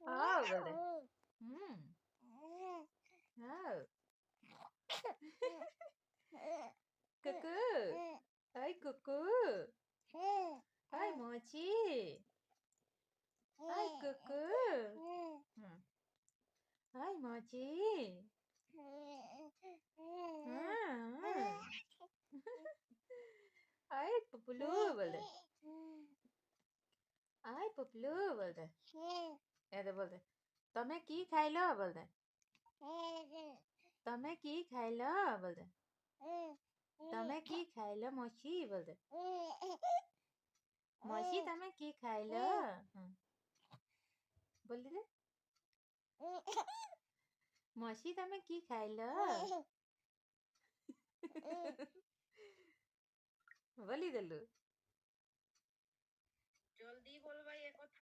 હા બોલે હા કુકુ હાય કુકુ હાય મોચી હાય કુકુ હાય મોચી હાય પપલુ બોલે હાય પપલુ બોલે એ તો બોલે તમે કી ખાઈ લો બોલે તમે કી ખાઈ લો બોલે તમે કી ખાઈ લો મોચી બોલે મોચી તમે કી ખાઈ લો બોલી દે મોચી તમે કી ખાઈ લો બોલી દેલું જલ્દી બોલો